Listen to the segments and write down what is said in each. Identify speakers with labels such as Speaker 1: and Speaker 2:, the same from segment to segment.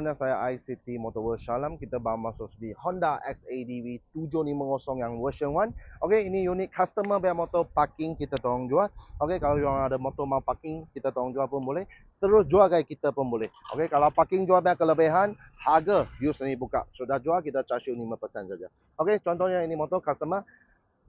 Speaker 1: channel saya ICT Motor World Shalam. Kita baru masuk di Honda XADV 750 yang version 1. Okey, ini unit customer biar motor parking kita tolong jual. Okey, kalau yang ada motor mau parking kita tolong jual pun boleh. Terus jual kat kita pun boleh. Okey, kalau parking jual biar kelebihan, harga use ni buka. Sudah jual kita charge you 5% saja. Okey, contohnya ini motor customer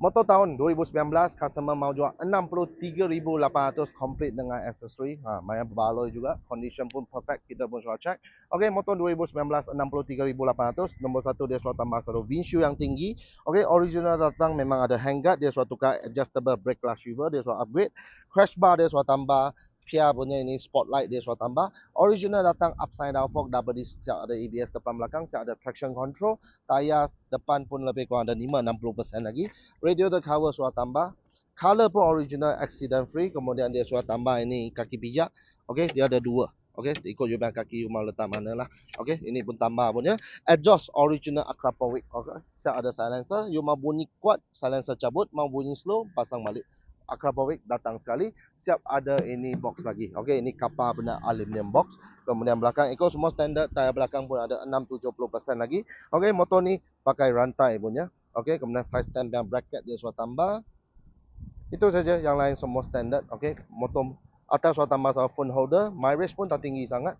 Speaker 1: motor tahun 2019, customer mau jual 63,800 complete dengan aksesori. Main berbaloi juga. Condition pun perfect. Kita pun sudah check. Okey, motor 2019 63,800. Nombor satu dia sudah tambah satu windshield yang tinggi. Okey, original datang memang ada handguard. Dia sudah tukar adjustable brake clutch lever. Dia sudah upgrade. Crash bar dia sudah tambah. Pia punya ini spotlight dia sudah tambah. Original datang upside down fork double disc. Siap ada ABS depan belakang. Siap ada traction control. Tayar depan pun lebih kurang ada 5-60% lagi. Radiator cover sudah tambah. Color pun original accident free. Kemudian dia sudah tambah ini kaki pijak. Okey, dia ada dua. Okey, ikut je biar kaki you mau letak mana lah. Okey, ini pun tambah punya. Exhaust original Akrapovic. Okey, siap ada silencer. You mau bunyi kuat, silencer cabut. Mau bunyi slow, pasang balik. Akrapovic datang sekali. Siap ada ini box lagi. Okey, ini kapal benar aluminium box. Kemudian belakang ikut semua standard. Tayar belakang pun ada 6-70% lagi. Okey, motor ni pakai rantai punya. Okey, kemudian side stand dan bracket dia sudah tambah. Itu saja, yang lain semua standard. Okey, motor atas sudah tambah sama phone holder. Mileage pun tak tinggi sangat.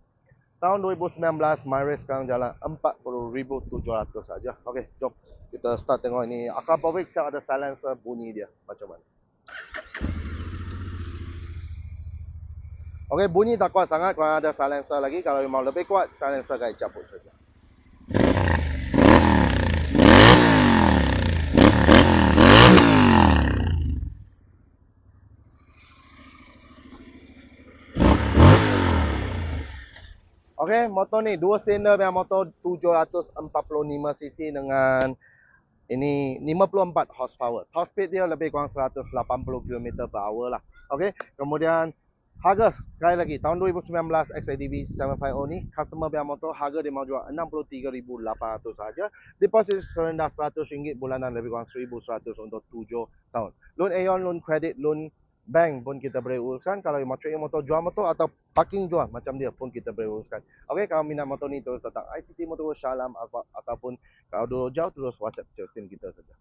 Speaker 1: Tahun 2019, mileage sekarang jalan 40,700 saja. Okey, jom kita start tengok ini. Akrapovic siap ada silencer, bunyi dia macam mana. Okey, bunyi tak kuat sangat. Kalau ada silencer lagi, kalau mau lebih kuat, silencer kait cabut saja. Okey, motor ni dua silinder yang motor 745cc dengan ini 54 horsepower. Top speed dia lebih kurang 180 km/h lah. Okey, kemudian harga sekali lagi tahun 2019 XADV 750 ni customer biar motor harga dia mau jual 63,800 saja. Deposit serendah RM100 bulanan lebih kurang 1,100 untuk 7 tahun. Loan Aeon, loan credit, loan bank pun kita boleh uruskan. Kalau mau trade motor, jual motor atau parking jual macam dia pun kita boleh uruskan. Okey, kalau minat motor ni terus datang ICT Motor Shalam ataupun kalau dulu jauh terus WhatsApp sales team kita saja.